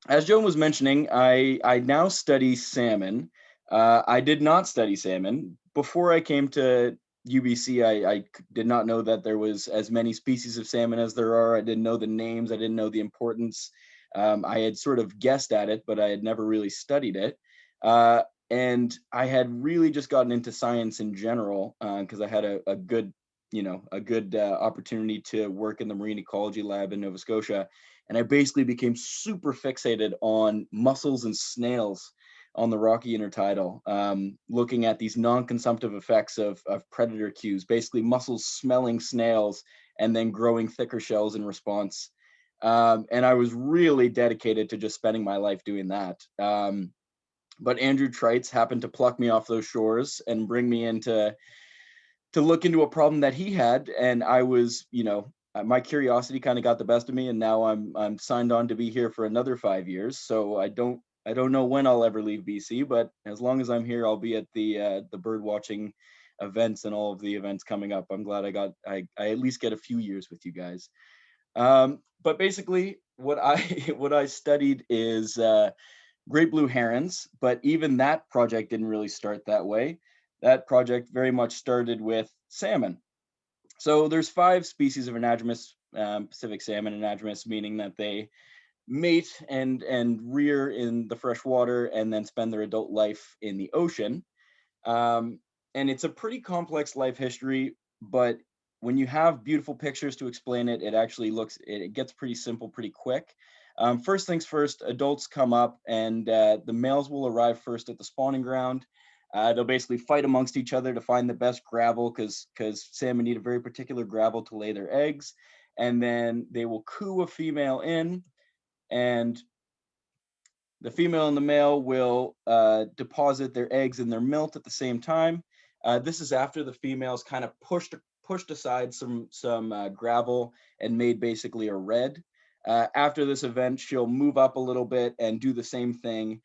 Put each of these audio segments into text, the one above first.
as Joan was mentioning, I now study salmon. I did not study salmon. Before I came to UBC, I did not know that there was as many species of salmon as there are. I didn't know the names. I didn't know the importance. I had sort of guessed at it, but I had never really studied it. And I had really just gotten into science in general because I had a good, opportunity to work in the marine ecology lab in Nova Scotia. And I basically became super fixated on mussels and snails on the Rocky Intertidal, looking at these non-consumptive effects of predator cues, basically mussels smelling snails and then growing thicker shells in response. And I was really dedicated to just spending my life doing that. But Andrew Trites happened to pluck me off those shores and bring me into to look into a problem that he had. And I was, my curiosity kind of got the best of me, and now I'm signed on to be here for another 5 years. So I don't know when I'll ever leave BC, but as long as I'm here, I'll be at the bird watching events and all of the events coming up. I'm glad I at least get a few years with you guys. But basically, what I what I studied is great blue herons, but even that project didn't really start that way. That project very much started with salmon. So there's 5 species of anadromous Pacific salmon, anadromous meaning that they mate and rear in the fresh water and then spend their adult life in the ocean. And it's a pretty complex life history, but when you have beautiful pictures to explain it, it gets pretty simple pretty quick. First things first, adults come up and the males will arrive first at the spawning ground. They'll basically fight amongst each other to find the best gravel because salmon need a very particular gravel to lay their eggs. And then they will coo a female in, and the female and the male will deposit their eggs in their milt at the same time. This is after the females kind of pushed aside some gravel and made basically a red. After this event, she'll move up a little bit and do the same thing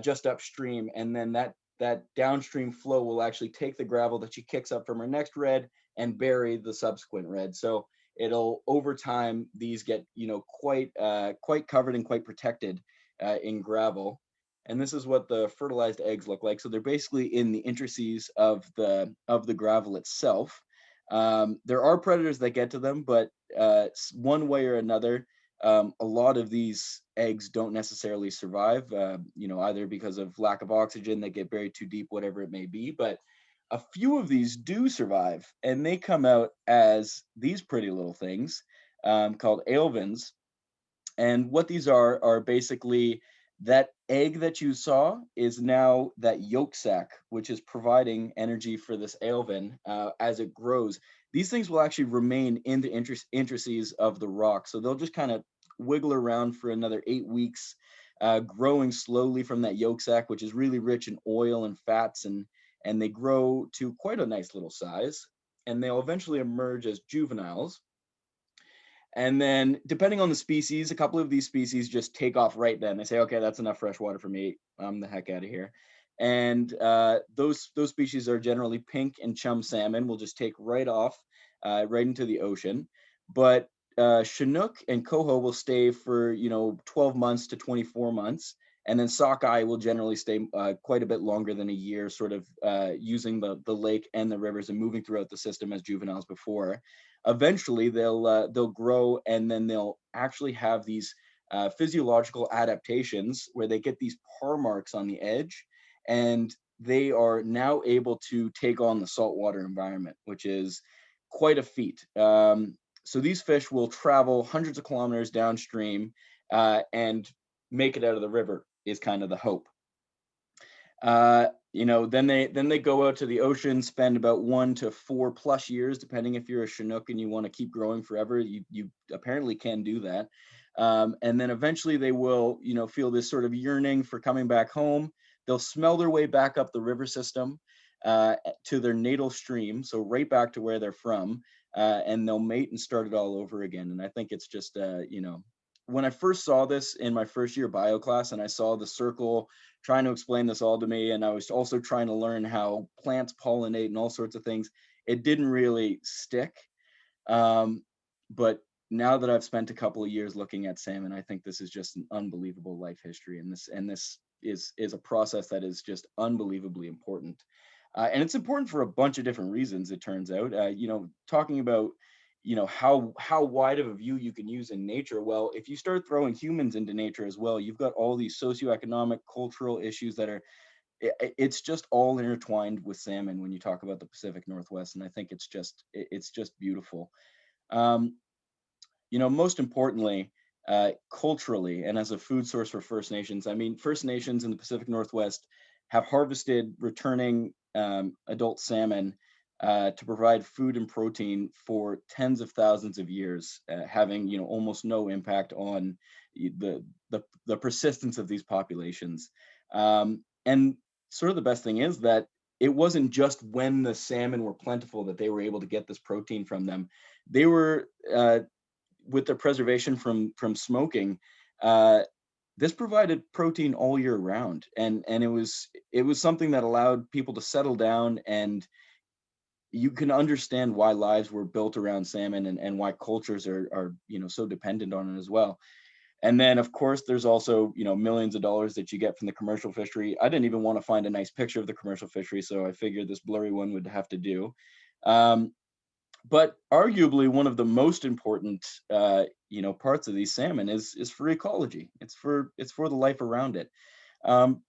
just upstream, and then that downstream flow will actually take the gravel that she kicks up from her next red and bury the subsequent red. So it'll, over time, these get quite covered and quite protected in gravel. And this is what the fertilized eggs look like. So they're basically in the intrices of the gravel itself. There are predators that get to them, but one way or another, a lot of these eggs don't necessarily survive, either because of lack of oxygen, they get buried too deep, whatever it may be. But a few of these do survive, and they come out as these pretty little things called alevins. And what these are basically that egg that you saw is now that yolk sac, which is providing energy for this alevin as it grows. These things will actually remain in the intrices of the rock. So they'll just kind of wiggle around for another 8 weeks, growing slowly from that yolk sac, which is really rich in oil and fats, and they grow to quite a nice little size. And they'll eventually emerge as juveniles. And then depending on the species, a couple of these species just take off right then. They say, okay, that's enough fresh water for me. I'm the heck out of here. And those species are generally pink and chum salmon will just take right off, right into the ocean. But Chinook and coho will stay for 12 months to 24 months. And then sockeye will generally stay quite a bit longer than a year, sort of using the lake and the rivers and moving throughout the system as juveniles before. Eventually, they'll grow, and then they'll actually have these physiological adaptations where they get these par marks on the edge, and they are now able to take on the saltwater environment, which is quite a feat. So these fish will travel hundreds of kilometers downstream and make it out of the river, is kind of the hope. Then they go out to the ocean, spend about 1 to 4 plus years, depending if you're a Chinook and you want to keep growing forever. You apparently can do that. And then eventually they will, feel this sort of yearning for coming back home. They'll smell their way back up the river system to their natal stream, so right back to where they're from, and they'll mate and start it all over again. And I think it's just, when I first saw this in my first year bio class, and I saw the circle trying to explain this all to me, and I was also trying to learn how plants pollinate and all sorts of things, it didn't really stick. But now that I've spent a couple of years looking at salmon, I think this is just an unbelievable life history, and this is a process that is just unbelievably important. And it's important for a bunch of different reasons, it turns out. Talking about how wide of a view you can use in nature. Well, if you start throwing humans into nature as well, you've got all these socioeconomic, cultural issues that are it's just all intertwined with salmon when you talk about the Pacific Northwest, and I think it's just beautiful. Um, Most importantly, culturally and as a food source for First Nations, I mean, First Nations in the Pacific Northwest have harvested returning adult salmon to provide food and protein for tens of thousands of years, having almost no impact on the persistence of these populations. And sort of the best thing is that it wasn't just when the salmon were plentiful that they were able to get this protein from them. They were with the preservation from smoking, uh, this provided protein all year round, and it was something that allowed people to settle down, and you can understand why lives were built around salmon, and why cultures are so dependent on it as well. And then of course there's also millions of dollars that you get from the commercial fishery. I didn't even want to find a nice picture of the commercial fishery, so I figured this blurry one would have to do. Um, but arguably one of the most important parts of these salmon is for ecology. It's for the life around it. um,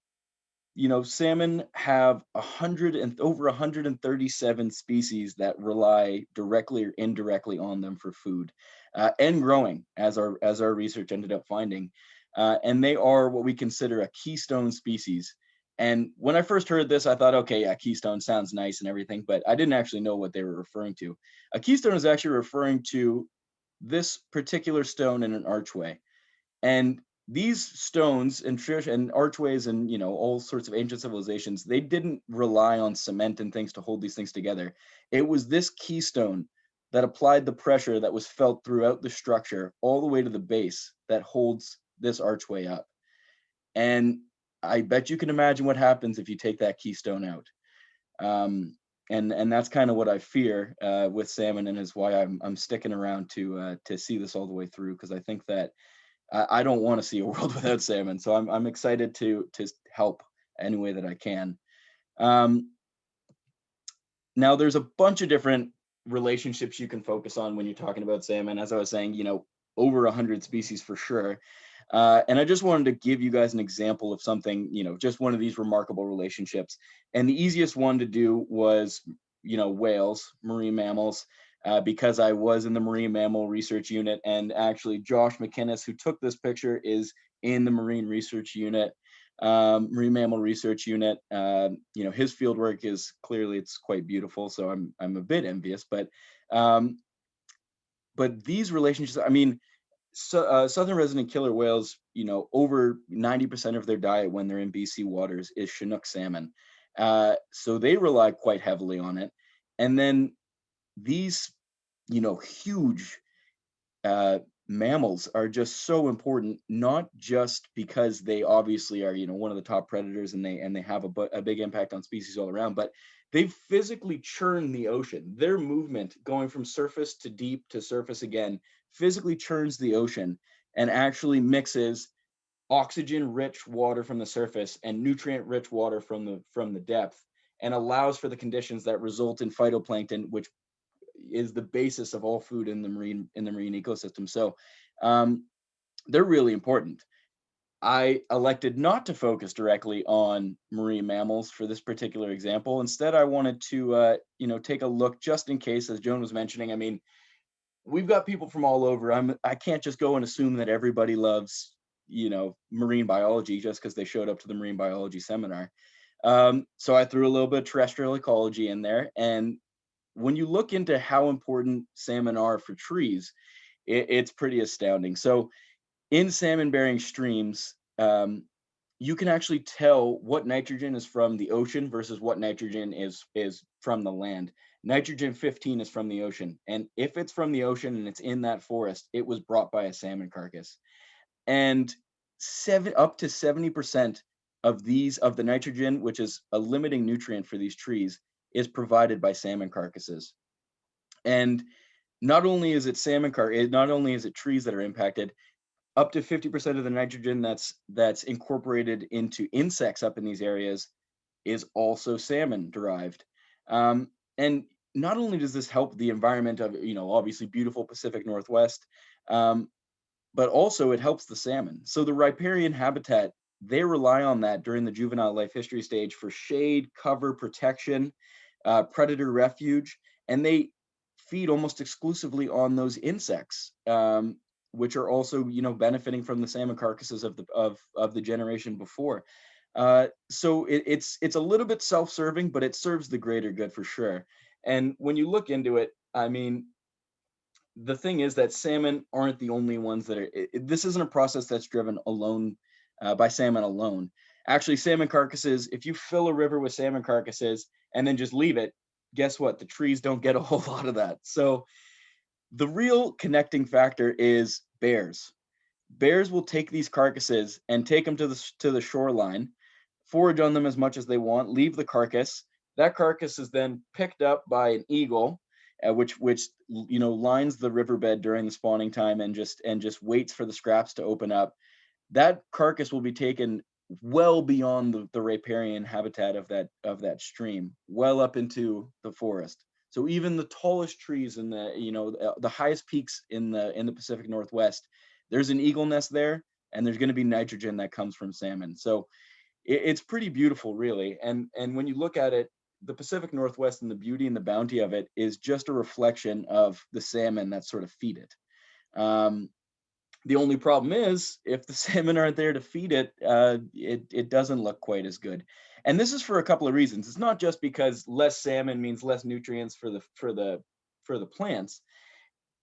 Salmon have over 137 species that rely directly or indirectly on them for food, and growing, as our research ended up finding. And they are what we consider a keystone species. And when I first heard this, I thought, okay, yeah, keystone sounds nice and everything, but I didn't actually know what they were referring to. A keystone is actually referring to this particular stone in an archway. And these stones and archways and all sorts of ancient civilizations, they didn't rely on cement and things to hold these things together. It was this keystone that applied the pressure that was felt throughout the structure all the way to the base that holds this archway up. And I bet you can imagine what happens if you take that keystone out. um, and that's kind of what I fear with salmon, and is why I'm sticking around to see this all the way through, because I think that I don't want to see a world without salmon. So I'm excited to help any way that I can. Um, Now there's a bunch of different relationships you can focus on when you're talking about salmon. As I was saying, over 100 species for sure. And I just wanted to give you guys an example of something, just one of these remarkable relationships. And the easiest one to do was, whales, marine mammals, because I was in the marine mammal research unit. And actually, Josh McInnes, who took this picture, is in the marine research unit, marine mammal research unit. His field work is clearly, it's quite beautiful. So I'm a bit envious, um, but these relationships, I mean, southern resident killer whales, over 90% of their diet when they're in BC waters is Chinook salmon. So they rely quite heavily on it. And then these, huge uh, mammals are just so important, not just because they obviously are, one of the top predators, and they have a big impact on species all around, but they physically churn the ocean. Their movement going from surface to deep to surface again physically churns the ocean, and actually mixes oxygen-rich water from the surface and nutrient-rich water from the depth, and allows for the conditions that result in phytoplankton, which is the basis of all food in the marine ecosystem. So they're really important. I elected not to focus directly on marine mammals for this particular example. Instead, I wanted to take a look, just in case, as Joan was mentioning. I mean, we've got people from all over. I can't just go and assume that everybody loves marine biology just because they showed up to the marine biology seminar. So I threw a little bit of terrestrial ecology in there, and when you look into how important salmon are for trees, it's pretty astounding. So in salmon-bearing streams, you can actually tell what nitrogen is from the ocean versus what nitrogen is from the land. Nitrogen 15 is from the ocean, and if it's from the ocean and it's in that forest, it was brought by a salmon carcass. And up to 70% of the nitrogen, which is a limiting nutrient for these trees, is provided by salmon carcasses. And not only is it not only is it trees that are impacted, up to 50% of the nitrogen that's incorporated into insects up in these areas is also salmon derived. And not only does this help the environment of, obviously beautiful Pacific Northwest, um, but also it helps the salmon. So the riparian habitat, they rely on that during the juvenile life history stage for shade, cover, protection, predator refuge, and they feed almost exclusively on those insects, which are also, benefiting from the salmon carcasses of the generation before. So it's a little bit self-serving, but it serves the greater good for sure. And when you look into it, I mean, the thing is that salmon aren't the only ones that are. This isn't a process that's driven alone by salmon alone. Actually, salmon carcasses. If you fill a river with salmon carcasses and then just leave it, guess what? The trees don't get a whole lot of that. So the real connecting factor is bears. Bears will take these carcasses and take them to the shoreline, forage on them as much as they want, leave the carcass. That carcass is then picked up by an eagle, which lines the riverbed during the spawning time and just waits for the scraps to open up. That carcass will be taken well beyond the riparian habitat of that stream, well up into the forest. So even the tallest trees in the highest peaks in the Pacific Northwest, there's an eagle nest there, and there's going to be nitrogen that comes from salmon. So it's pretty beautiful, really. And when you look at it, the Pacific Northwest and the beauty and the bounty of it is just a reflection of the salmon that sort of feed it. Um, the only problem is if the salmon aren't there to feed it, it doesn't look quite as good. And this is for a couple of reasons. It's not just because less salmon means less nutrients for the plants.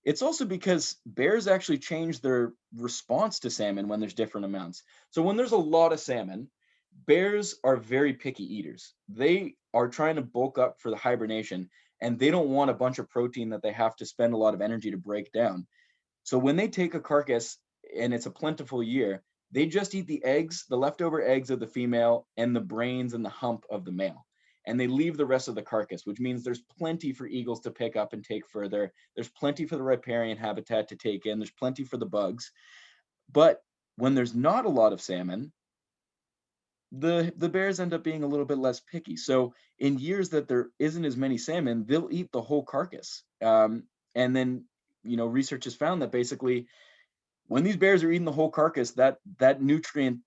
It's also because bears actually change their response to salmon when there's different amounts. So when there's a lot of salmon, bears are very picky eaters. They are trying to bulk up for the hibernation, and they don't want a bunch of protein that they have to spend a lot of energy to break down. So when they take a carcass and it's a plentiful year, they just eat the eggs, the leftover eggs of the female, and the brains and the hump of the male. And they leave the rest of the carcass, which means there's plenty for eagles to pick up and take further. There's plenty for the riparian habitat to take in. There's plenty for the bugs. But when there's not a lot of salmon, the bears end up being a little bit less picky. So in years that there isn't as many salmon, they'll eat the whole carcass. And then, research has found that basically when these bears are eating the whole carcass, that nutrient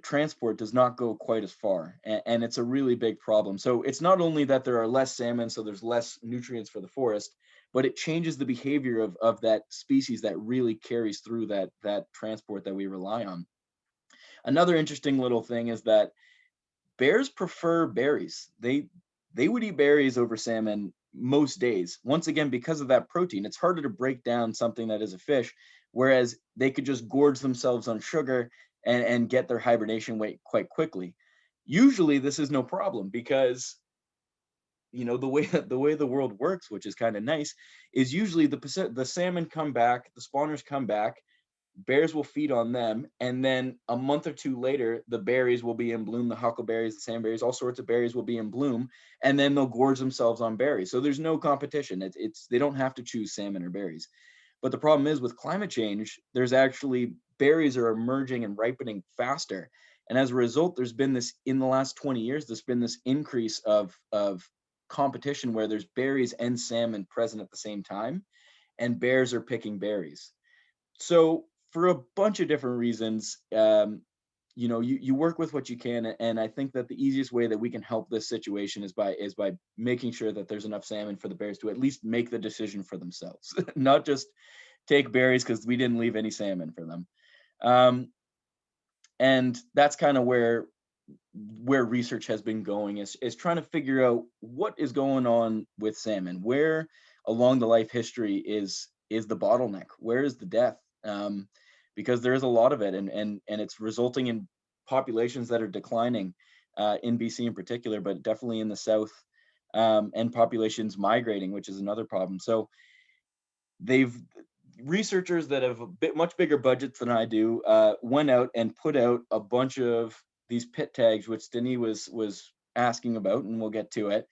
transport does not go quite as far, and it's a really big problem. So it's not only that there are less salmon, so there's less nutrients for the forest, but it changes the behavior of that species that really carries through that transport that we rely on. Another interesting little thing is that bears prefer berries. They would eat berries over salmon most days. Once again, because of that protein, it's harder to break down something that is a fish, whereas they could just gorge themselves on sugar and get their hibernation weight quite quickly. Usually, this is no problem because the way the world works, which is kind of nice, is usually the salmon come back, the spawners come back, bears will feed on them, and then a month or two later the berries will be in bloom, the huckleberries, the sandberries, all sorts of berries will be in bloom, and then they'll gorge themselves on berries. So there's no competition. It's they don't have to choose salmon or berries. But the problem is with climate change, there's actually berries are emerging and ripening faster, and as a result there's been this in the last 20 years there's been this increase of competition where there's berries and salmon present at the same time, and bears are picking berries. So for a bunch of different reasons, you work with what you can, and I think that the easiest way that we can help this situation is by making sure that there's enough salmon for the bears to at least make the decision for themselves, not just take berries because we didn't leave any salmon for them. Um, and that's kind of where research has been going is trying to figure out what is going on with salmon, where along the life history is the bottleneck, where is the death, because there is a lot of it, and it's resulting in populations that are declining, in BC in particular, but definitely in the south, and populations migrating, which is another problem. So they've researchers that have a bit much bigger budgets than I do, went out and put out a bunch of these pit tags, which Denis was asking about, and we'll get to it.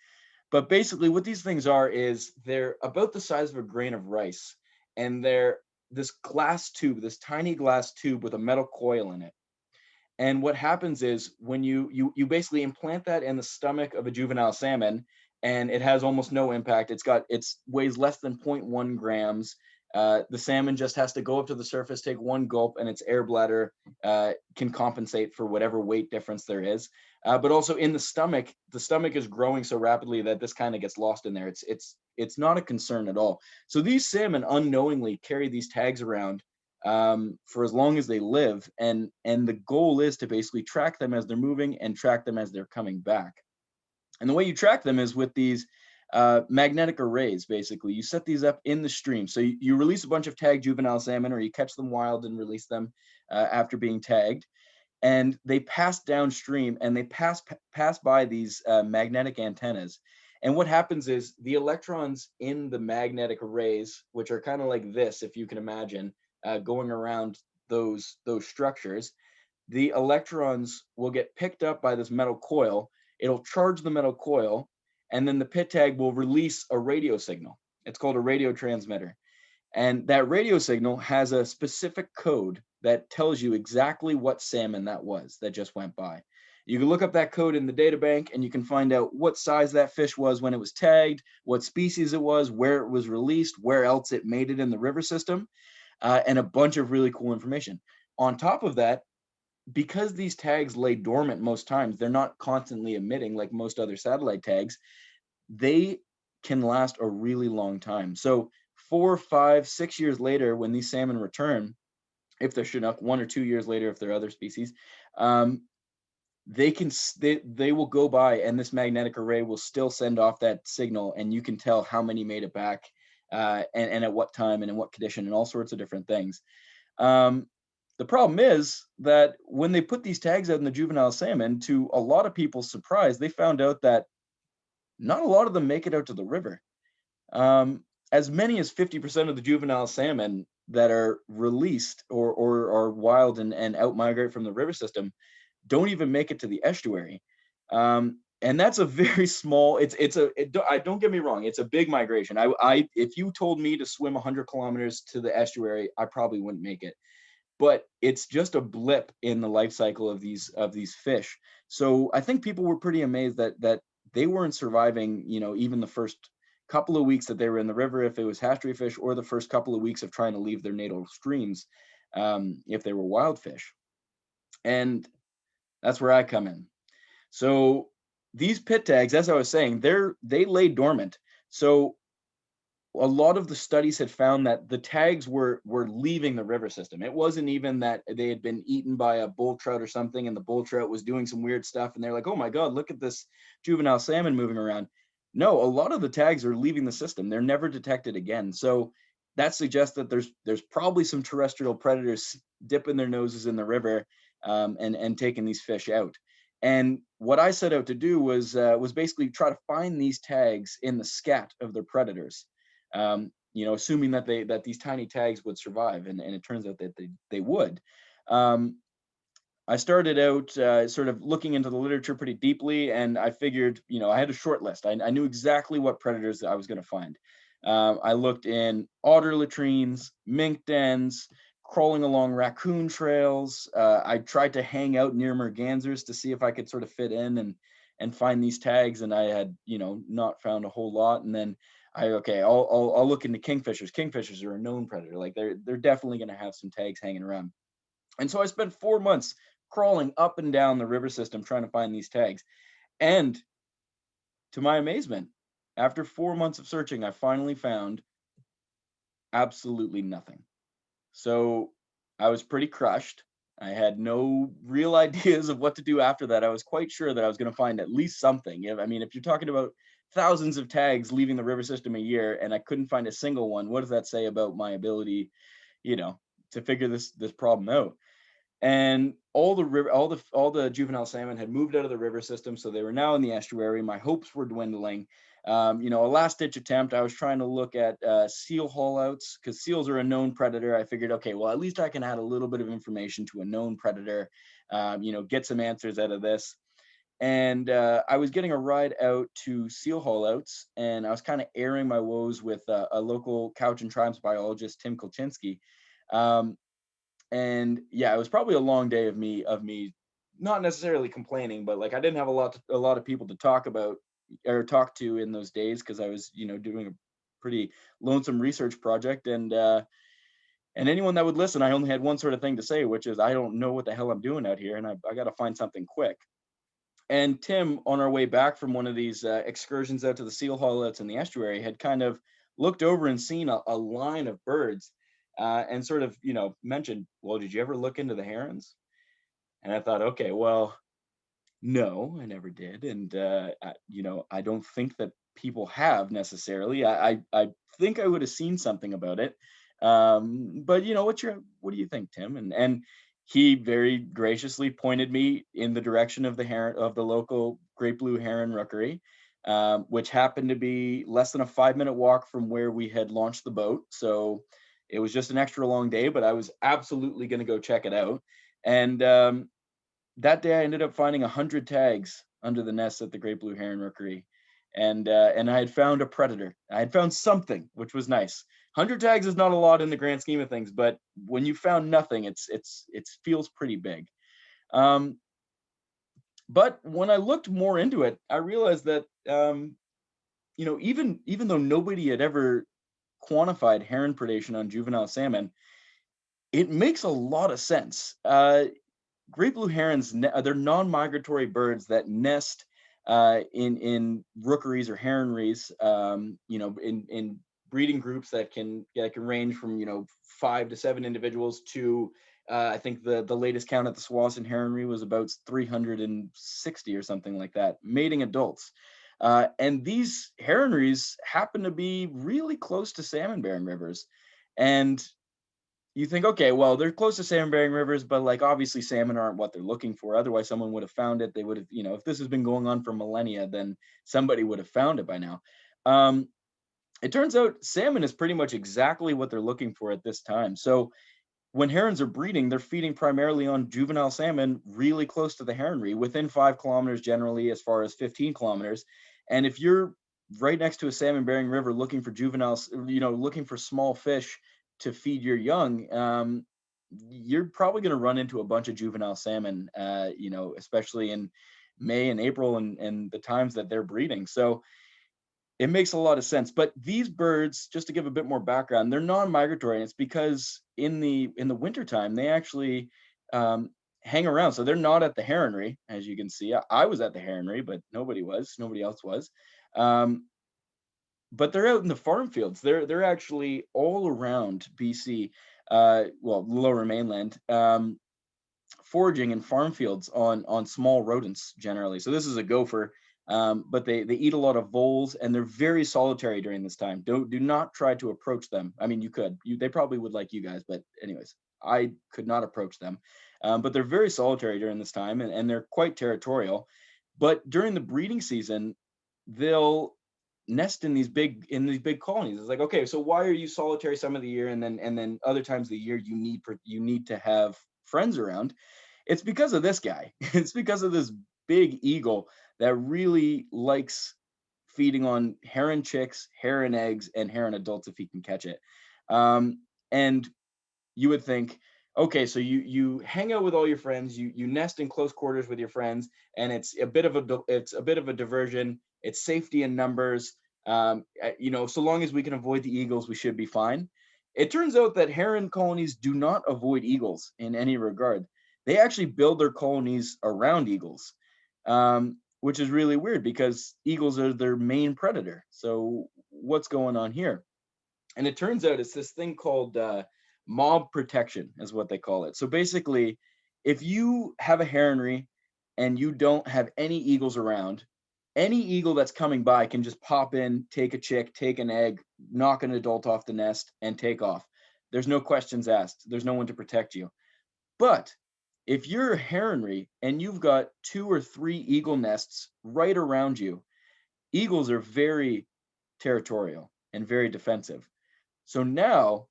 But basically what these things are is they're about the size of a grain of rice, and they're this glass tube, this tiny glass tube with a metal coil in it. And what happens is when you basically implant that in the stomach of a juvenile salmon, and it has almost no impact. It's weighs less than 0.1 grams. The salmon just has to go up to the surface, take one gulp, and its air bladder can compensate for whatever weight difference there is. But also in the stomach is growing so rapidly that this kind of gets lost in there. It's not a concern at all. So these salmon unknowingly carry these tags around for as long as they live, and the goal is to basically track them as they're moving and track them as they're coming back. And the way you track them is with these magnetic arrays. Basically, you set these up in the stream. So you release a bunch of tagged juvenile salmon, or you catch them wild and release them after being tagged, and they pass downstream, and they pass by these magnetic antennas. And what happens is the electrons in the magnetic arrays, which are kind of like this, if you can imagine, going around those structures, the electrons will get picked up by this metal coil. It'll charge the metal coil, and then the pit tag will release a radio signal. It's called a radio transmitter. And that radio signal has a specific code that tells you exactly what salmon that was that just went by. You can look up that code in the data bank, and you can find out what size that fish was when it was tagged, what species it was, where it was released, where else it made it in the river system, and a bunch of really cool information. On top of that, because these tags lay dormant most times, they're not constantly emitting like most other satellite tags, they can last a really long time. So 4, 5, 6 years later, when these salmon return, if they're Chinook, 1 or 2 years later, if they're other species, um, they will go by, and this magnetic array will still send off that signal, and you can tell how many made it back, and at what time and in what condition, and all sorts of different things. Um, the problem is that when they put these tags out in the juvenile salmon, to a lot of people's surprise, they found out that not a lot of them make it out to the river. As many as 50% of the juvenile salmon that are released or are wild and out migrate from the river system don't even make it to the estuary. And that's a very small, I don't get me wrong, it's a big migration. If you told me to swim 100 kilometers to the estuary, I probably wouldn't make it. But it's just a blip in the life cycle of these fish. So I think people were pretty amazed that they weren't surviving, even the first couple of weeks that they were in the river, if it was hatchery fish, or the first couple of weeks of trying to leave their natal streams, if they were wild fish. And that's where I come in. So these pit tags, as I was saying, they lay dormant. So a lot of the studies had found that the tags were leaving the river system. It wasn't even that they had been eaten by a bull trout or something, and the bull trout was doing some weird stuff, and they're like, oh my God, look at this juvenile salmon moving around. No, a lot of the tags are leaving the system. They're never detected again. So that suggests that there's probably some terrestrial predators dipping their noses in the river, and taking these fish out. And what I set out to do was basically try to find these tags in the scat of their predators, assuming that these tiny tags would survive, and it turns out that they would. Um, I started out sort of looking into the literature pretty deeply, and I figured, I had a short list. I knew exactly what predators I was going to find. I looked in otter latrines, mink dens, crawling along raccoon trails. I tried to hang out near mergansers to see if I could sort of fit in and find these tags, and I had, not found a whole lot. And then I'll look into kingfishers. Kingfishers are a known predator. Like they're definitely going to have some tags hanging around. And so I spent 4 months crawling up and down the river system trying to find these tags. And to my amazement, after 4 months of searching, I finally found absolutely nothing. So I was pretty crushed. I had no real ideas of what to do after that. I was quite sure that I was going to find at least something. If you're talking about thousands of tags leaving the river system a year and I couldn't find a single one, what does that say about my ability, to figure this problem out? And all the juvenile salmon had moved out of the river system, so they were now in the estuary. My hopes were dwindling. A last ditch attempt. I was trying to look at seal haulouts, because seals are a known predator. I figured, okay, well, at least I can add a little bit of information to a known predator, get some answers out of this. And I was getting a ride out to seal haulouts, and I was kind of airing my woes with a local couch and tribes biologist, Tim Kolchinsky. Um, and yeah, it was probably a long day of me not necessarily complaining, but like I didn't have a lot of people to talk about or talk to in those days because I was, doing a pretty lonesome research project. And anyone that would listen, I only had one sort of thing to say, which is I don't know what the hell I'm doing out here, and I got to find something quick. And Tim, on our way back from one of these excursions out to the seal haulouts in the estuary, had kind of looked over and seen a line of birds, and sort of, mentioned, "Well, did you ever look into the herons?" And I thought, okay, well, no, I never did, and I don't think that people have necessarily. I think I would have seen something about it, but what do you think, Tim? And he very graciously pointed me in the direction of the local great blue heron rookery, which happened to be less than a 5-minute walk from where we had launched the boat. So it was just an extra long day, but I was absolutely going to go check it out. And that day I ended up finding 100 tags under the nest at the Great Blue Heron Rookery. And I had found a predator. I had found something, which was nice. 100 tags is not a lot in the grand scheme of things, but when you found nothing, it feels pretty big. Um, but when I looked more into it, I realized that even though nobody had ever quantified heron predation on juvenile salmon, it makes a lot of sense. Great blue herons, they're non-migratory birds that nest in rookeries or heronries, in breeding groups that can range from 5 to 7 individuals to I think the latest count at the Swanson Heronry was about 360 or something like that, mating adults. And these heronries happen to be really close to salmon-bearing rivers. And you think, okay, well, they're close to salmon-bearing rivers, but like obviously salmon aren't what they're looking for. Otherwise, someone would have found it. They would have, if this has been going on for millennia, then somebody would have found it by now. Um, it turns out salmon is pretty much exactly what they're looking for at this time. So when herons are breeding, they're feeding primarily on juvenile salmon really close to the heronry, within 5 kilometers generally, as far as 15 kilometers. And if you're right next to a salmon-bearing river looking for juveniles, looking for small fish to feed your young, you're probably going to run into a bunch of juvenile salmon, especially in May and April and the times that they're breeding. So it makes a lot of sense. But these birds, just to give a bit more background, they're non-migratory, and it's because in the wintertime, they actually um, hang around. So they're not at the heronry, as you can see. I was at the heronry, but nobody else was. Um, but they're out in the farm fields. They're actually all around BC, well, Lower Mainland, foraging in farm fields on small rodents generally. So this is a gopher, but they eat a lot of voles, and they're very solitary during this time. Do not try to approach them. I mean, you could. They probably would like you guys, but anyways, I could not approach them. But they're very solitary during this time, and they're quite territorial. But during the breeding season, they'll nest in these big colonies. It's like, okay, so why are you solitary some of the year, and then other times of the year you need to have friends around? It's because of this guy. It's because of this big eagle that really likes feeding on heron chicks, heron eggs, and heron adults if he can catch it. And you would think, okay, so you hang out with all your friends, you nest in close quarters with your friends, and it's a bit of a diversion. It's safety in numbers. So long as we can avoid the eagles, we should be fine. It turns out that heron colonies do not avoid eagles in any regard. They actually build their colonies around eagles, which is really weird because eagles are their main predator. So what's going on here? And it turns out it's this thing called mob protection, is what they call it. So basically, if you have a heronry and you don't have any eagles around, any eagle that's coming by can just pop in, take a chick, take an egg, knock an adult off the nest, and take off. There's no questions asked. There's no one to protect you. But if you're a heronry and you've got 2 or 3 eagle nests right around you, eagles are very territorial and very defensive. So now,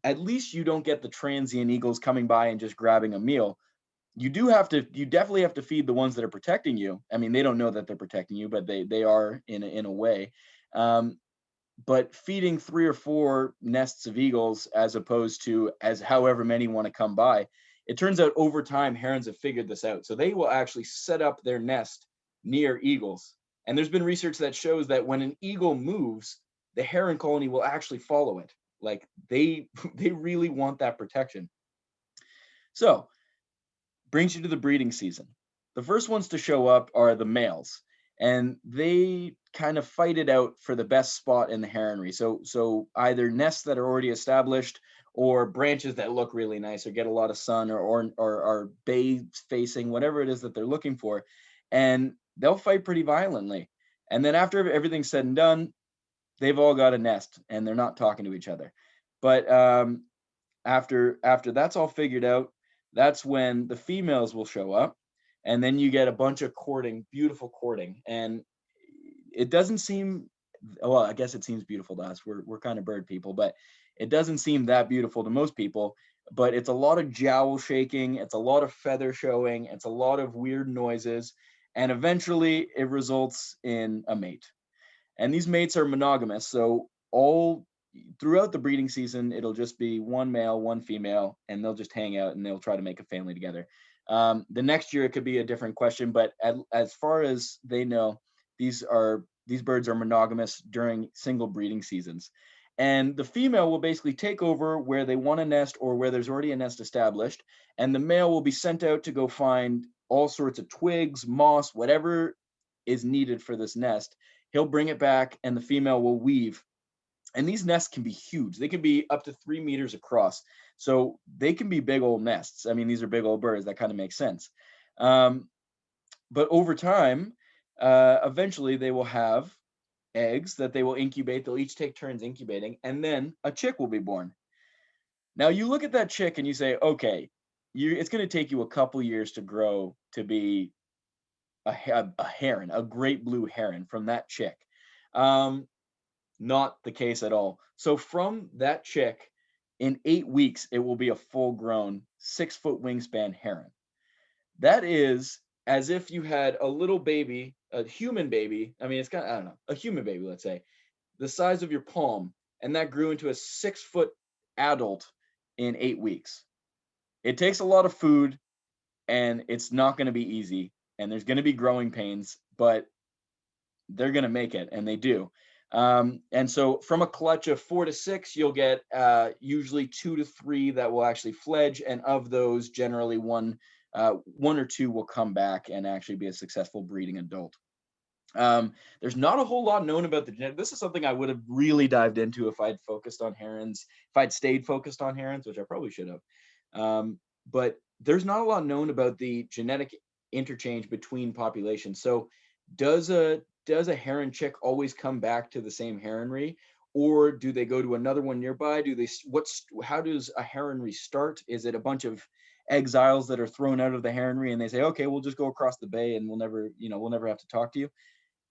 at least you don't get the transient eagles coming by and just grabbing a meal. you definitely have to feed the ones that are protecting you. I mean, they don't know that they're protecting you, but they are in a way. Um, but feeding 3 or 4 nests of eagles as opposed to as however many want to come by, it turns out over time herons have figured this out. So they will actually set up their nest near eagles. And there's been research that shows that when an eagle moves, the heron colony will actually follow it. Like they they really want that protection. So brings you to the breeding season. The first ones to show up are the males, and they kind of fight it out for the best spot in the heronry. So either nests that are already established or branches that look really nice or get a lot of sun or are bay facing, whatever it is that they're looking for, and they'll fight pretty violently. And then after everything's said and done, they've all got a nest and they're not talking to each other. But after that's all figured out, that's when the females will show up, and then you get a bunch of courting, beautiful courting, and it doesn't seem, well, I guess it seems beautiful to us. We're kind of bird people, but it doesn't seem that beautiful to most people. But it's a lot of jowl shaking, it's a lot of feather showing, it's a lot of weird noises, and eventually it results in a mate. And these mates are monogamous, so all throughout the breeding season, it'll just be one male, one female, and they'll just hang out and they'll try to make a family together. The next year it could be a different question, but as far as they know, these birds are monogamous during single breeding seasons. And the female will basically take over where they want a nest or where there's already a nest established, and the male will be sent out to go find all sorts of twigs, moss, whatever is needed for this nest. He'll bring it back, and the female will weave. And these nests can be huge. They can be up to 3 meters across. So they can be big old nests. I mean, these are big old birds. That kind of makes sense. Um, but over time, eventually they will have eggs that they will incubate. They'll each take turns incubating, and then a chick will be born. Now you look at that chick and you say, okay, it's going to take you a couple years to grow to be a heron, a great blue heron from that chick. Um, Not the case at all. So from that chick, in 8 weeks, it will be a full-grown 6-foot wingspan heron. That is as if you had a little baby, a human baby. I mean, it's kind of, I don't know, a human baby, let's say, the size of your palm, and that grew into a 6-foot adult in 8 weeks. It takes a lot of food, and it's not going to be easy, and there's going to be growing pains, but they're going to make it, and they do. And so from a clutch of 4 to 6, you'll get usually 2 to 3 that will actually fledge, and of those, generally one or two will come back and actually be a successful breeding adult. There's not a whole lot known about the genetic. This is something I would have really dived into if I'd focused on herons, if I'd stayed focused on herons, which I probably should have. But there's not a lot known about the genetic interchange between populations. So does a heron chick always come back to the same heronry, or do they go to another one nearby? How does a heronry start? Is it a bunch of exiles that are thrown out of the heronry and they say, okay, we'll just go across the bay and we'll never have to talk to you?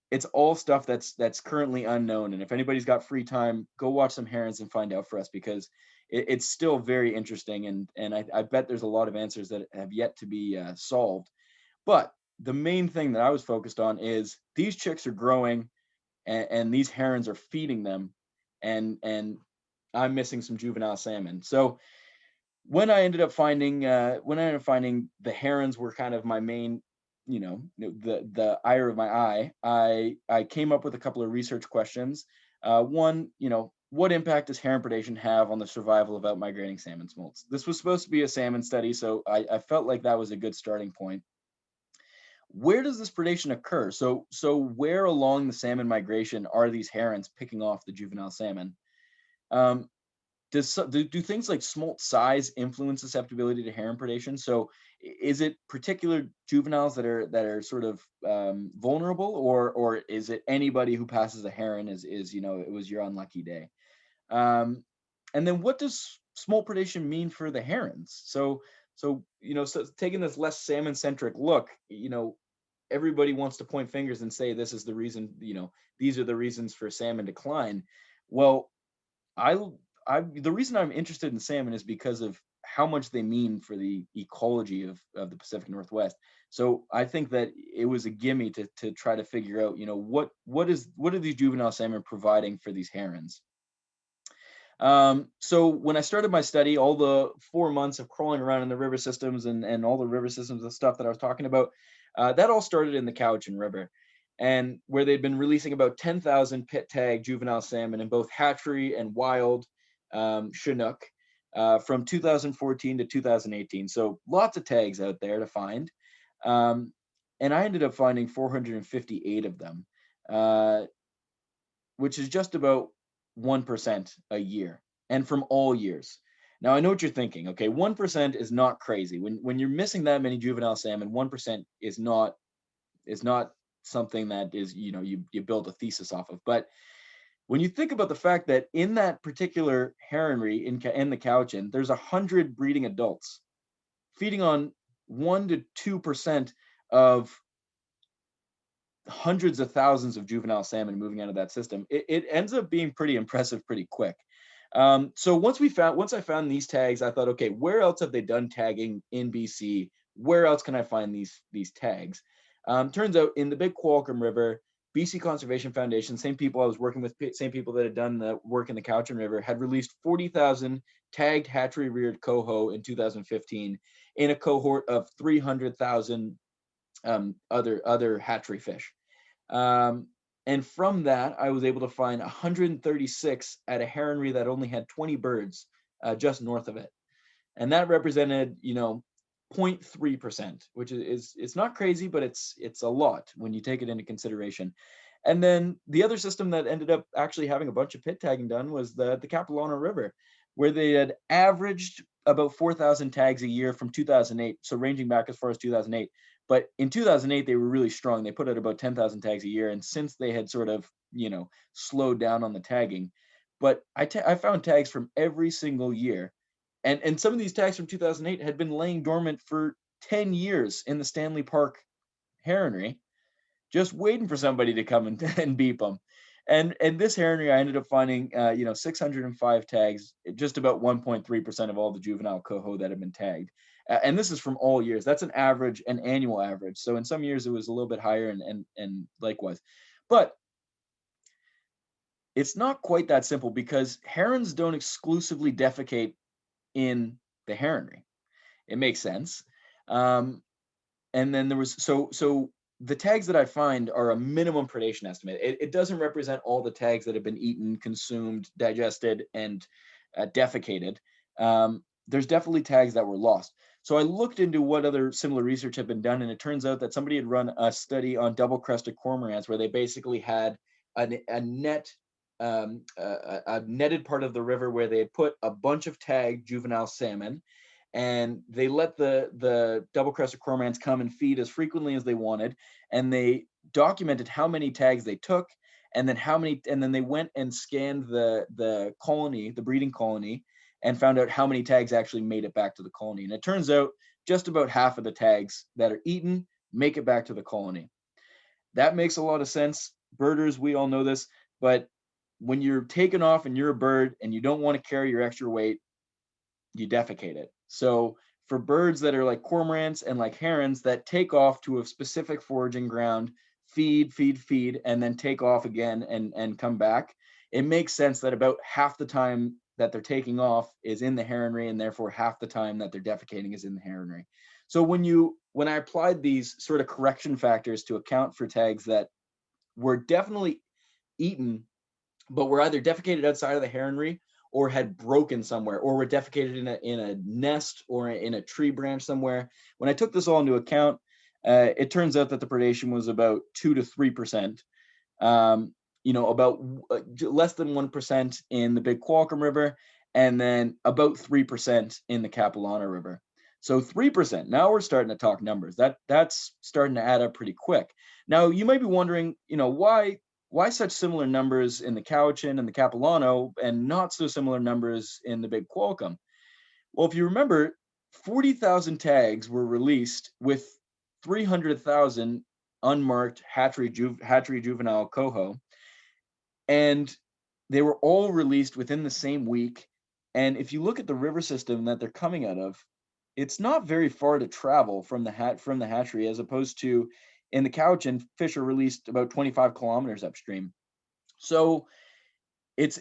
It's all stuff that's currently unknown. And if anybody's got free time, go watch some herons and find out for us, because it's still very interesting. And I bet there's a lot of answers that have yet to be solved. But the main thing that I was focused on is these chicks are growing, and these herons are feeding them, and I'm missing some juvenile salmon. So when I ended up finding the herons were kind of my main, the ire of my eye, I came up with a couple of research questions. One, what impact does heron predation have on the survival of outmigrating salmon smolts? This was supposed to be a salmon study, so I felt like that was a good starting point. Where does this predation occur? So where along the salmon migration are these herons picking off the juvenile salmon? Um, do things like smolt size influence susceptibility to heron predation? So is it particular juveniles that are sort of vulnerable, or is it anybody who passes a heron is it was your unlucky day? And then what does smolt predation mean for the herons? So taking this less salmon centric look, everybody wants to point fingers and say this is the reason, these are the reasons for salmon decline. Well, I the reason I'm interested in salmon is because of how much they mean for the ecology of the Pacific Northwest. So I think that it was a gimme to try to figure out, what are these juvenile salmon providing for these herons. So when I started my study, all the 4 months of crawling around in the river systems and all the river systems and stuff that I was talking about, that all started in the Cowichan River, and where they'd been releasing about 10,000 pit tag juvenile salmon in both hatchery and wild Chinook from 2014 to 2018. So lots of tags out there to find. Um, and I ended up finding 458 of them, uh, which is just about 1% a year, and from all years. Now I know what you're thinking. Okay, 1% is not crazy. When you're missing that many juvenile salmon, 1% is not something that is, you build a thesis off of. But when you think about the fact that in that particular heronry in the Cowichan, there's 100 breeding adults feeding on 1 to 2% of hundreds of thousands of juvenile salmon moving out of that system, it ends up being pretty impressive pretty quick. So once I found these tags, I thought, okay, where else have they done tagging in BC? Where else can I find these tags? Turns out in the Big Qualicum River, BC Conservation Foundation, same people I was working with, same people that had done the work in the Cowichan River, had released 40,000 tagged hatchery reared coho in 2015 in a cohort of 300,000 other hatchery fish. And from that, I was able to find 136 at a heronry that only had 20 birds just north of it. And that represented, 0.3%, which is it's not crazy, but it's a lot when you take it into consideration. And then the other system that ended up actually having a bunch of pit tagging done was the Capilano River, where they had averaged about 4,000 tags a year from 2008, so ranging back as far as 2008. But in 2008, they were really strong. They put out about 10,000 tags a year. And since they had sort of, slowed down on the tagging, but I found tags from every single year. And some of these tags from 2008 had been laying dormant for 10 years in the Stanley Park heronry, just waiting for somebody to come and beep them. And this heronry, I ended up finding, 605 tags, just about 1.3% of all the juvenile coho that have been tagged. And this is from all years. That's an average, an annual average. So in some years it was a little bit higher, and likewise. But it's not quite that simple, because herons don't exclusively defecate in the heronry. It makes sense. And then there was so the tags that I find are a minimum predation estimate. It doesn't represent all the tags that have been eaten, consumed, digested, and defecated. There's definitely tags that were lost. So I looked into what other similar research had been done, and it turns out that somebody had run a study on double-crested cormorants, where they basically had a net, a netted part of the river where they had put a bunch of tagged juvenile salmon, and they let the double-crested cormorants come and feed as frequently as they wanted, and they documented how many tags they took, and then they went and scanned the colony, the breeding colony, and found out how many tags actually made it back to the colony. And it turns out just about half of the tags that are eaten make it back to the colony. That makes a lot of sense. Birders, we all know this, but when you're taken off and you're a bird and you don't want to carry your extra weight, you defecate it. So for birds that are like cormorants and like herons that take off to a specific foraging ground, feed, and then take off again and come back, it makes sense that about half the time that they're taking off is in the heronry, and therefore half the time that they're defecating is in the heronry. So when I applied these sort of correction factors to account for tags that were definitely eaten, but were either defecated outside of the heronry, or had broken somewhere, or were defecated in a nest or in a tree branch somewhere. When I took this all into account, it turns out that the predation was about 2 to 3%. About less than 1% in the Big Qualicum River, and then about 3% in the Capilano River. So 3%. Now we're starting to talk numbers. That's starting to add up pretty quick. Now you might be wondering, why such similar numbers in the Cowichan and the Capilano, and not so similar numbers in the Big Qualicum? Well, if you remember, 40,000 tags were released with 300,000 unmarked hatchery juvenile coho, and they were all released within the same week, And if you look at the river system that they're coming out of, it's not very far to travel from the hatchery, as opposed to in the Cowichan, fish are released about 25 kilometers upstream. So it's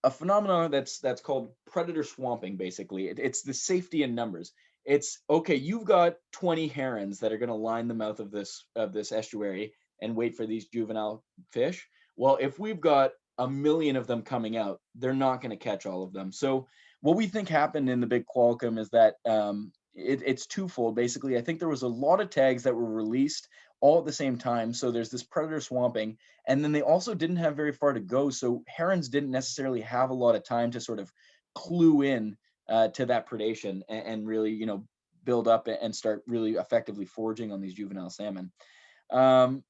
a phenomenon that's called predator swamping. Basically, it's the safety in numbers. It's okay. You've got 20 herons that are going to line the mouth of this estuary and wait for these juvenile fish. Well, if we've got a million of them coming out, they're not going to catch all of them. So what we think happened in the big Qualcomm is that it's twofold. Basically, I think there was a lot of tags that were released all at the same time. So there's this predator swamping, and then they also didn't have very far to go. So herons didn't necessarily have a lot of time to sort of clue in to that predation and really, build up and start really effectively foraging on these juvenile salmon. Um,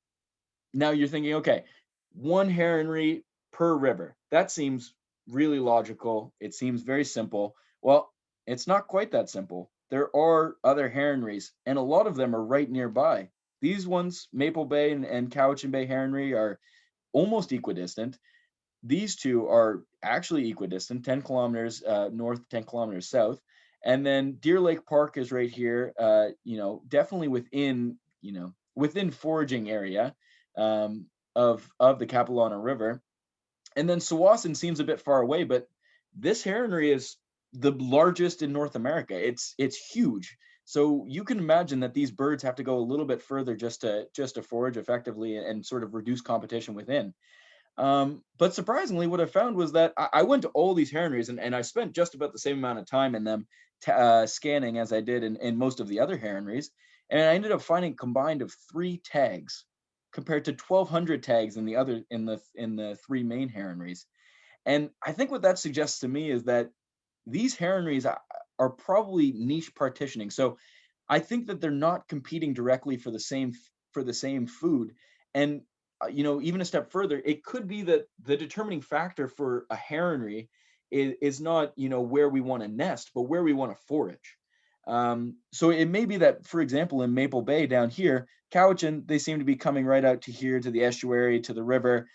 Now you're thinking, okay, one heronry per river. That seems really logical. It seems very simple. Well, it's not quite that simple. There are other heronries, and a lot of them are right nearby. These ones, Maple Bay and Cowichan Bay heronry, are almost equidistant. These two are actually equidistant, 10 kilometers north, 10 kilometers south. And then Deer Lake Park is right here, definitely within foraging area of the Capilano River. And then Sawasin seems a bit far away, but this heronry is the largest in North America. It's huge. So you can imagine that these birds have to go a little bit further just to forage effectively and sort of reduce competition within. But surprisingly, what I found was that I went to all these heronries, and I spent just about the same amount of time in them scanning as I did in most of the other heronries. And I ended up finding combined of 3 tags compared to 1,200 tags in the three main heronries. And I think what that suggests to me is that these heronries are probably niche partitioning. So I think that they're not competing directly for the same food. And even a step further, it could be that the determining factor for a heronry is not where we want to nest, but where we want to forage. So it may be that, for example, in Maple Bay down here, Cowichan, they seem to be coming right out to here, to the estuary, to the river.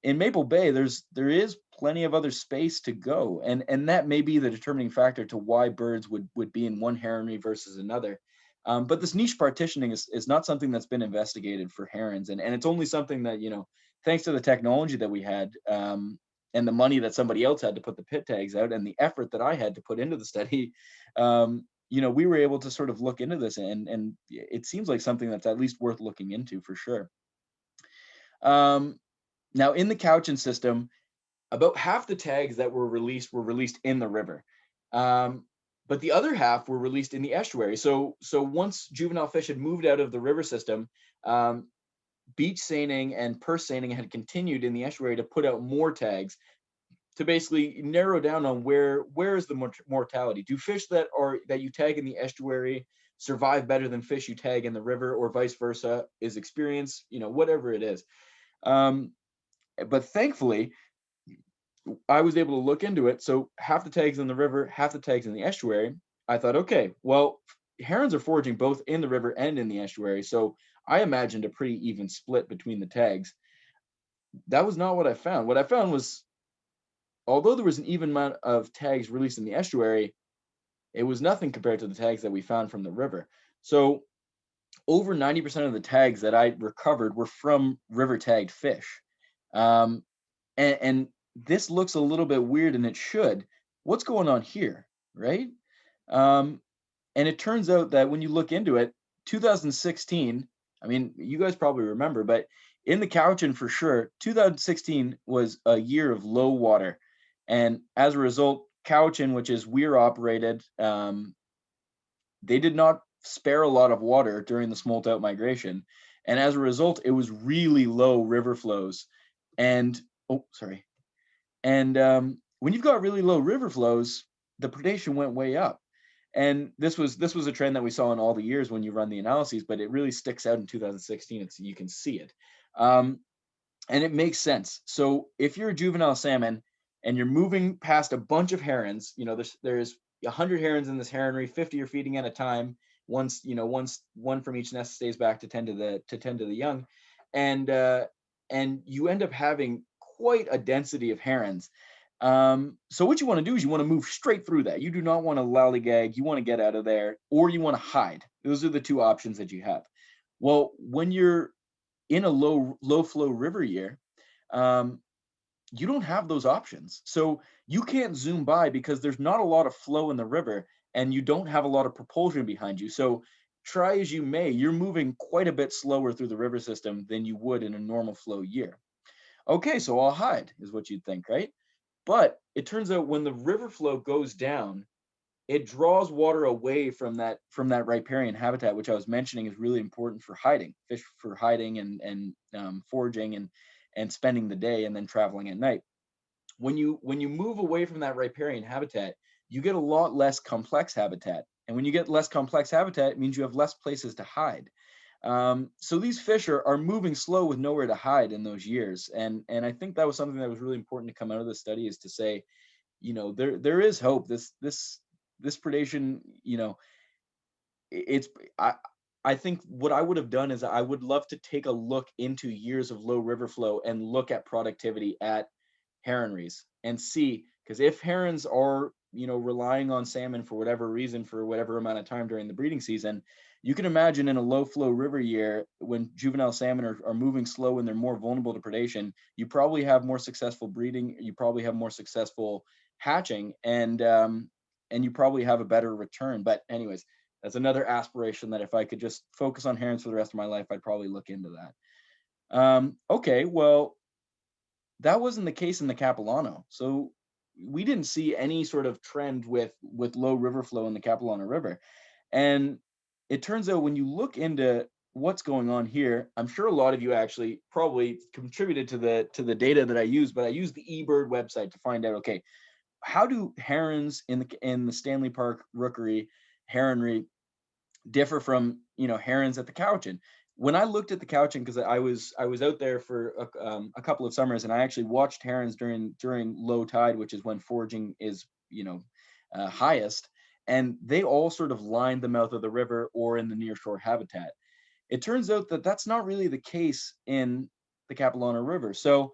In Maple Bay, there is plenty of other space to go, and that may be the determining factor to why birds would be in one heronry versus another. But this niche partitioning is not something that's been investigated for herons, and it's only something that, thanks to the technology that we had, and the money that somebody else had to put the pit tags out, and the effort that I had to put into the study, we were able to sort of look into this, and it seems like something that's at least worth looking into for sure. Now, in the Cowichan system, about half the tags that were released in the river. But the other half were released in the estuary. So once juvenile fish had moved out of the river system, beach seining and purse seining had continued in the estuary to put out more tags to basically narrow down on where is the mortality. Do fish that you tag in the estuary survive better than fish you tag in the river, or vice versa? Is experience, whatever it is. But thankfully, I was able to look into it. So half the tags in the river, half the tags in the estuary. I thought, okay, well, herons are foraging both in the river and in the estuary. So I imagined a pretty even split between the tags. That was not what I found. What I found was, although there was an even amount of tags released in the estuary, it was nothing compared to the tags that we found from the river. So over 90% of the tags that I recovered were from river tagged fish. Um, and this looks a little bit weird, and it should. What's going on here, right? Um, and it turns out that when you look into it, 2016, I mean, you guys probably remember, but in the Cowichan for sure, 2016 was a year of low water. And as a result, Cowichan, which is weir operated, they did not spare a lot of water during the smolt out migration. And as a result, it was really low river flows. And, oh, sorry. And when you've got really low river flows, the predation went way up. And this was a trend that we saw in all the years when you run the analyses, but it really sticks out in 2016. You can see it, and it makes sense. So if you're a juvenile salmon and you're moving past a bunch of herons, there's 100 herons in this heronry, 50 are feeding at a time. Once one from each nest stays back to tend to the young, and you end up having quite a density of herons. So what you want to do is you want to move straight through that. You do not want to lollygag. You want to get out of there, or you want to hide. Those are the two options that you have. Well, when you're in a low flow river year, um, you don't have those options. So you can't zoom by because there's not a lot of flow in the river and you don't have a lot of propulsion behind you. So try as you may, you're moving quite a bit slower through the river system than you would in a normal flow year. Okay, so I'll hide, is what you'd think, right? But it turns out when the river flow goes down, it draws water away from that riparian habitat, which I was mentioning is really important for hiding, fish for hiding and foraging and spending the day and then traveling at night. When you move away from that riparian habitat, you get a lot less complex habitat, and when you get less complex habitat, it means you have less places to hide. So these fish are moving slow with nowhere to hide in those years, and I think that was something that was really important to come out of the study, is to say, there is hope. This predation, it's I think what I would have done is I would love to take a look into years of low river flow and look at productivity at heronries and see, because if herons are relying on salmon for whatever reason for whatever amount of time during the breeding season, you can imagine in a low flow river year when juvenile salmon are moving slow and they're more vulnerable to predation, you probably have more successful breeding, you probably have more successful hatching, and you probably have a better return. But anyways, that's another aspiration that if I could just focus on herons for the rest of my life, I'd probably look into that. Okay, well, that wasn't the case in the Capilano. So we didn't see any sort of trend with low river flow in the Capilano River. And it turns out when you look into what's going on here, I'm sure a lot of you actually probably contributed to the data that I use, but I used the eBird website to find out, okay, how do herons in the Stanley Park rookery heronry differ from herons at the Cowichan? When I looked at the Cowichan, because I was out there for a couple of summers, and I actually watched herons during low tide, which is when foraging is highest, and they all sort of lined the mouth of the river or in the nearshore habitat. It turns out that that's not really the case in the Capilano River. So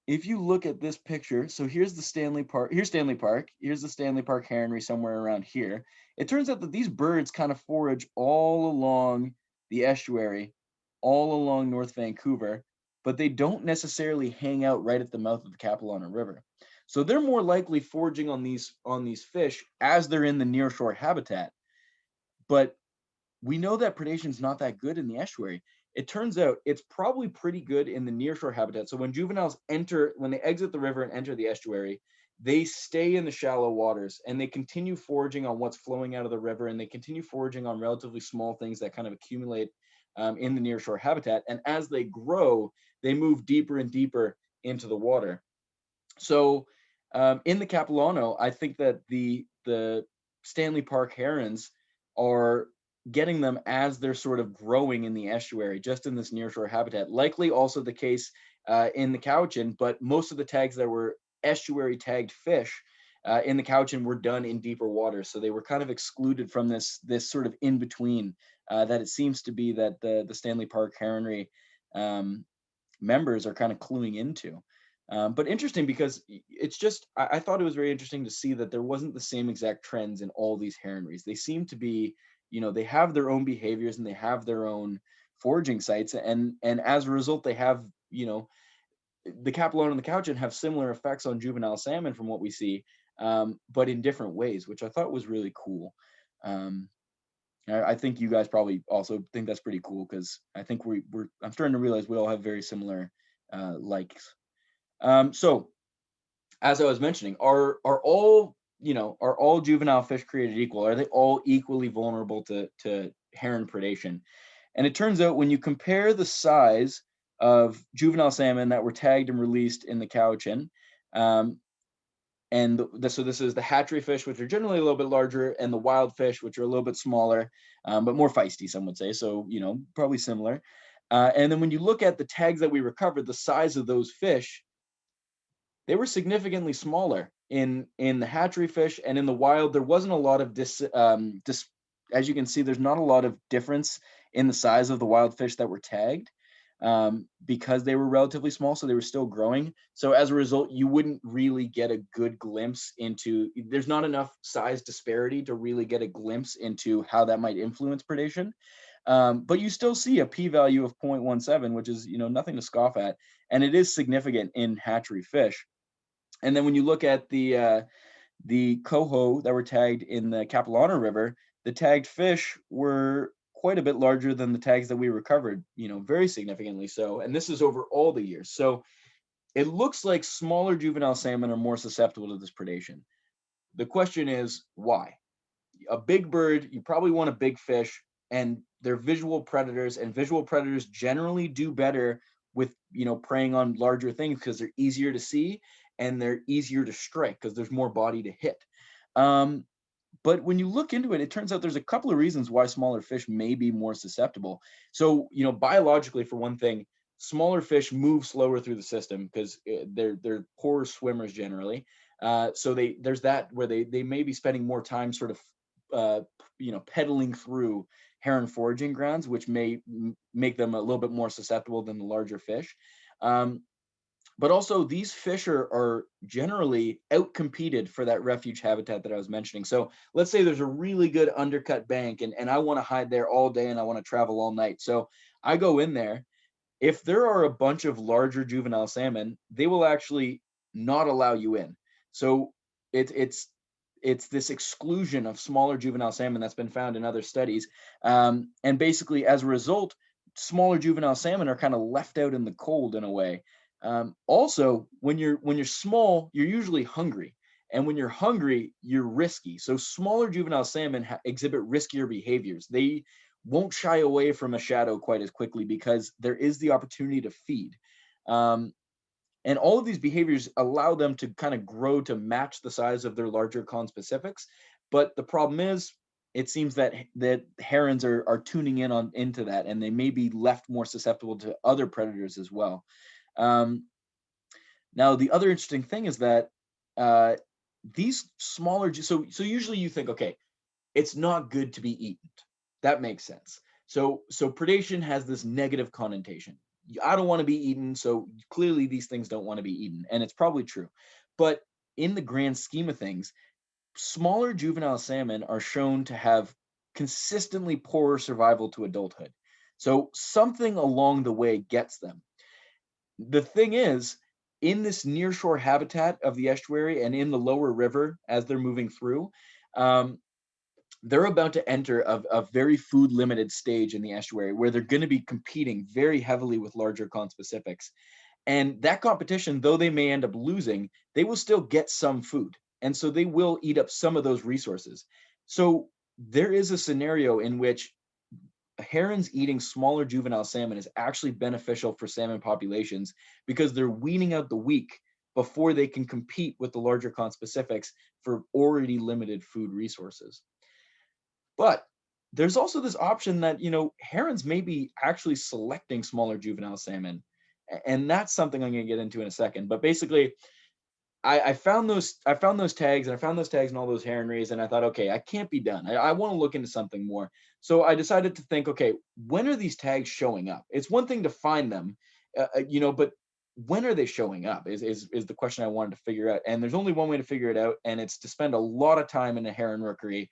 if you look at this picture, so here's the Stanley Park, here's Stanley Park, here's the Stanley Park Heronry somewhere around here. It turns out that these birds kind of forage all along the estuary, all along North Vancouver, but they don't necessarily hang out right at the mouth of the Capilano River. So they're more likely foraging on these fish as they're in the nearshore habitat. But we know that predation is not that good in the estuary. It turns out it's probably pretty good in the nearshore habitat. So when juveniles when they exit the river and enter the estuary, they stay in the shallow waters and they continue foraging on what's flowing out of the river, and they continue foraging on relatively small things that kind of accumulate in the nearshore habitat. And as they grow, they move deeper and deeper into the water. So in the Capilano, I think that the Stanley Park herons are getting them as they're sort of growing in the estuary, just in this nearshore habitat. Likely also the case in the Cowichan, but most of the tags that were estuary tagged fish in the Cowichan were done in deeper waters, so they were kind of excluded from this sort of in between that it seems to be that the Stanley Park heronry members are kind of cluing into. But interesting, because it's just, I thought it was very interesting to see that there wasn't the same exact trends in all these heronries. They seem to be, they have their own behaviors and they have their own foraging sites. And as a result, they have, the Capilano and the Cowichan have similar effects on juvenile salmon from what we see, but in different ways, which I thought was really cool. I think you guys probably also think that's pretty cool, because I think I'm starting to realize we all have very similar likes. So as I was mentioning, are all juvenile fish created equal? Are they all equally vulnerable to heron predation? And it turns out when you compare the size of juvenile salmon that were tagged and released in the Cowichan, so this is the hatchery fish, which are generally a little bit larger, and the wild fish, which are a little bit smaller, but more feisty, some would say. So, probably similar. And then when you look at the tags that we recovered, the size of those fish, they were significantly smaller in the hatchery fish, and in the wild there wasn't a lot of as you can see, there's not a lot of difference in the size of the wild fish that were tagged. because they were relatively small, so they were still growing. So as a result, you wouldn't really get a good glimpse into, there's not enough size disparity to really get a glimpse into how that might influence predation. But you still see a p-value of 0.17, which is, nothing to scoff at, and it is significant in hatchery fish. And then when you look at the coho that were tagged in the Capilano River, the tagged fish were quite a bit larger than the tags that we recovered, very significantly so. And this is over all the years. So it looks like smaller juvenile salmon are more susceptible to this predation. The question is why? A big bird, you probably want a big fish, and they're visual predators, and visual predators generally do better with, preying on larger things because they're easier to see and they're easier to strike because there's more body to hit. But when you look into it, it turns out there's a couple of reasons why smaller fish may be more susceptible. So, biologically, for one thing, smaller fish move slower through the system because they're poorer swimmers generally. So there's that where they may be spending more time sort of pedaling through heron foraging grounds, which may make them a little bit more susceptible than the larger fish. But also these fish are generally outcompeted for that refuge habitat that I was mentioning. So let's say there's a really good undercut bank and I want to hide there all day and I want to travel all night. So I go in there. If there are a bunch of larger juvenile salmon, they will actually not allow you in. So it's this exclusion of smaller juvenile salmon that's been found in other studies. And basically, as a result, smaller juvenile salmon are kind of left out in the cold in a way. Also, when you're small, you're usually hungry, and when you're hungry, you're risky. So smaller juvenile salmon exhibit riskier behaviors. They won't shy away from a shadow quite as quickly because there is the opportunity to feed. And all of these behaviors allow them to kind of grow to match the size of their larger conspecifics. But the problem is, it seems that herons are tuning into that, and they may be left more susceptible to other predators as well. Now, the other interesting thing is that these smaller, so usually you think, okay, it's not good to be eaten. That makes sense. So predation has this negative connotation. I don't want to be eaten, so clearly these things don't want to be eaten, and it's probably true. But in the grand scheme of things, smaller juvenile salmon are shown to have consistently poorer survival to adulthood. So something along the way gets them. The thing is, in this nearshore habitat of the estuary and in the lower river as they're moving through, they're about to enter a very food limited stage in the estuary where they're going to be competing very heavily with larger conspecifics. And that competition, though they may end up losing, they will still get some food. And so they will eat up some of those resources. So there is a scenario in which herons eating smaller juvenile salmon is actually beneficial for salmon populations because they're weaning out the weak before they can compete with the larger conspecifics for already limited food resources. But there's also this option that, herons may be actually selecting smaller juvenile salmon. And that's something I'm going to get into in a second. But basically, I found those tags, and I found those tags in all those heronries, and I thought, okay, I can't be done. I want to look into something more. So I decided to think, okay, when are these tags showing up? It's one thing to find them, but when are they showing up is the question I wanted to figure out. And there's only one way to figure it out, and it's to spend a lot of time in a heron rookery,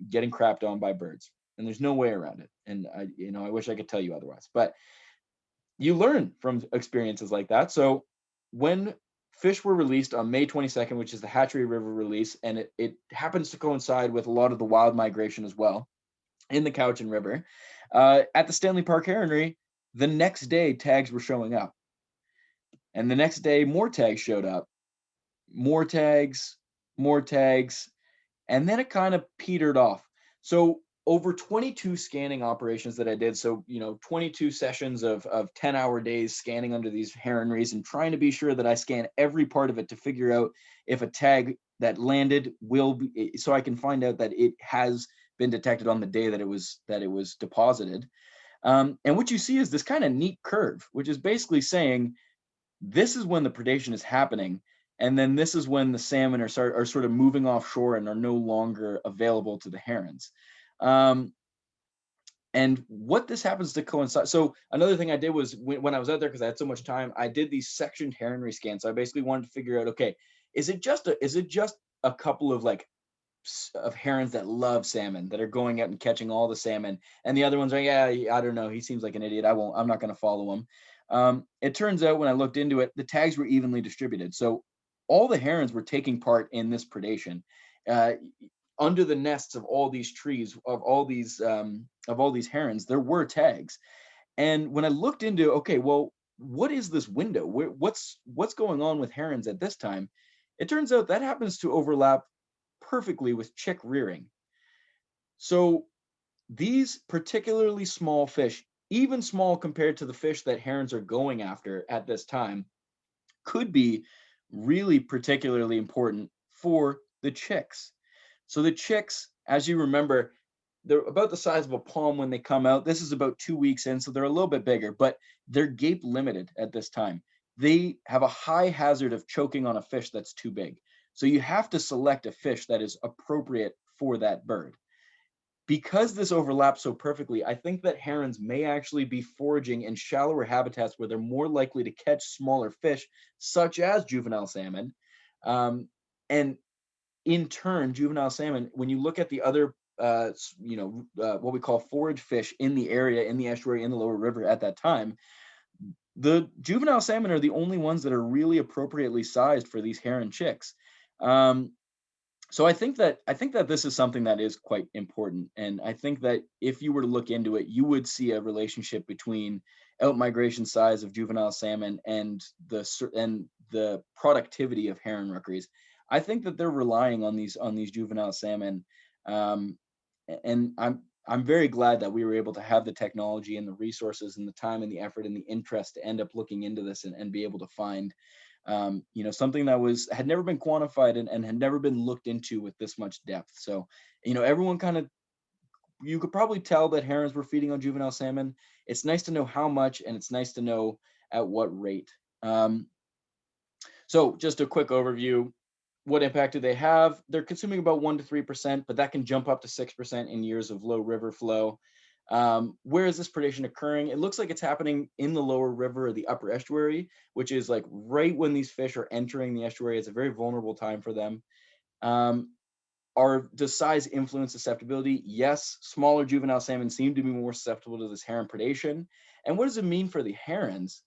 getting crapped on by birds. And there's no way around it. And I wish I could tell you otherwise, but you learn from experiences like that. So when fish were released on May 22nd, which is the Hatchery River release, and it happens to coincide with a lot of the wild migration as well in the Cowichan River, at the Stanley Park Heronry, the next day tags were showing up. And the next day, more tags showed up. More tags, and then it kind of petered off. So over 22 scanning operations that I did, so 22 sessions of 10-hour days scanning under these heronries and trying to be sure that I scan every part of it to figure out if a tag that landed will be, so I can find out that it has been detected on the day that it was deposited. And what you see is this kind of neat curve, which is basically saying this is when the predation is happening. And then this is when the salmon are sort of moving offshore and are no longer available to the herons. And what this happens to coincide. So another thing I did was when I was out there, because I had so much time, I did these sectioned heronry scans. So I basically wanted to figure out, okay, is it just a couple of like of herons that love salmon that are going out and catching all the salmon, and the other ones are, yeah, I don't know, he seems like an idiot, I'm not going to follow him. It turns out when I looked into it, the tags were evenly distributed. So all the herons were taking part in this predation. Uh, Under the nests of all these trees, of all these herons, there were tags. And when I looked into, okay, well, what is this window? What's going on with herons at this time? It turns out that happens to overlap perfectly with chick rearing. So these particularly small fish, even small compared to the fish that herons are going after at this time, could be really particularly important for the chicks. So the chicks, as you remember, they're about the size of a palm when they come out. This is about 2 weeks in, so they're a little bit bigger, but they're gape limited at this time. They have a high hazard of choking on a fish that's too big. So you have to select a fish that is appropriate for that bird. Because this overlaps so perfectly, I think that herons may actually be foraging in shallower habitats where they're more likely to catch smaller fish, such as juvenile salmon. And in turn, juvenile salmon, when you look at the other, what we call forage fish in the area, in the estuary, in the lower river at that time, the juvenile salmon are the only ones that are really appropriately sized for these heron chicks. Um, so I think that this is something that is quite important, and I think that if you were to look into it, you would see a relationship between outmigration size of juvenile salmon and the productivity of heron rookeries. I think that they're relying on these juvenile salmon, um, and I'm very glad that we were able to have the technology and the resources and the time and the effort and the interest to end up looking into this and be able to find something that had never been quantified and had never been looked into with this much depth. So, everyone kind of, you could probably tell that herons were feeding on juvenile salmon. It's nice to know how much, and it's nice to know at what rate. So just a quick overview. What impact do they have? They're consuming about 1 to 3%, but that can jump up to 6% in years of low river flow. Where is this predation occurring? It looks like it's happening in the lower river or the upper estuary, which is like right when these fish are entering the estuary. It's a very vulnerable time for them. Does size influence susceptibility? Yes, smaller juvenile salmon seem to be more susceptible to this heron predation. And what does it mean for the herons?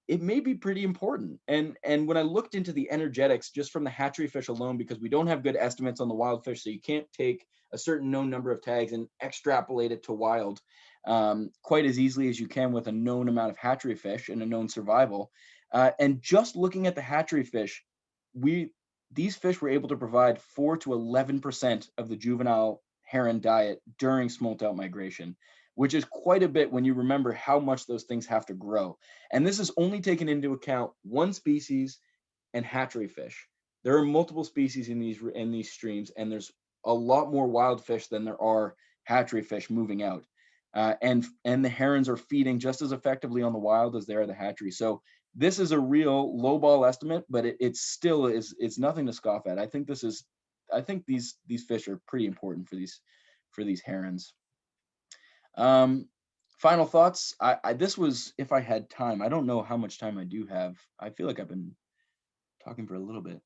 It may be pretty important. And when I looked into the energetics just from the hatchery fish alone, because we don't have good estimates on the wild fish, so you can't take a certain known number of tags and extrapolate it to wild quite as easily as you can with a known amount of hatchery fish and a known survival. And just looking at the hatchery fish, these fish were able to provide 4 to 11% of the juvenile heron diet during smolt out migration, which is quite a bit when you remember how much those things have to grow. And this is only taken into account one species and hatchery fish. There are multiple species in these streams, and there's a lot more wild fish than there are hatchery fish moving out. And the herons are feeding just as effectively on the wild as they are the hatchery. So this is a real low ball estimate, but it still is, it's nothing to scoff at. I think these fish are pretty important for these herons. Final thoughts. This was, if I had time. I don't know how much time I do have. I feel like I've been talking for a little bit.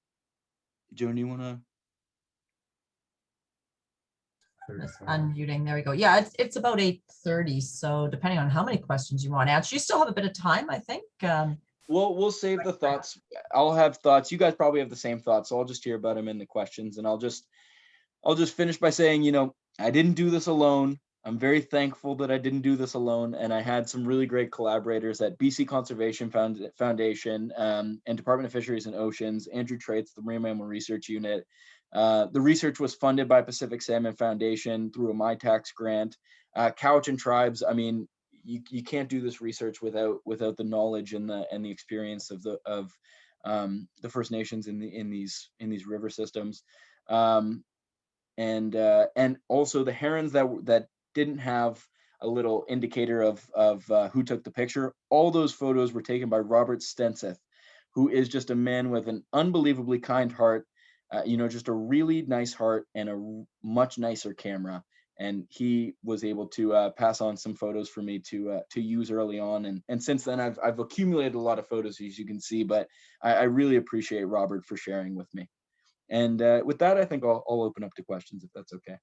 Joan, do you want to? Just unmuting. There we go. Yeah, it's about 8:30. So depending on how many questions you want to answer, you still have a bit of time, I think. We'll save the thoughts. I'll have thoughts. You guys probably have the same thoughts, so I'll just hear about them in the questions, and I'll just finish by saying, I didn't do this alone. I'm very thankful that I didn't do this alone, and I had some really great collaborators at BC Conservation Foundation and Department of Fisheries and Oceans, Andrew Traits, the Marine Mammal Research Unit. The research was funded by Pacific Salmon Foundation through a MyTax grant. Cowichan Tribes, I mean, you can't do this research without the knowledge and the experience of the First Nations in these river systems. And also the herons that didn't have a little indicator of who took the picture. All those photos were taken by Robert Stenseth, who is just a man with an unbelievably kind heart, just a really nice heart and a much nicer camera. and he was able to pass on some photos for me to use early on. And since then, I've accumulated a lot of photos, as you can see. But I really appreciate Robert for sharing with me. And with that, I think I'll open up to questions, if that's okay.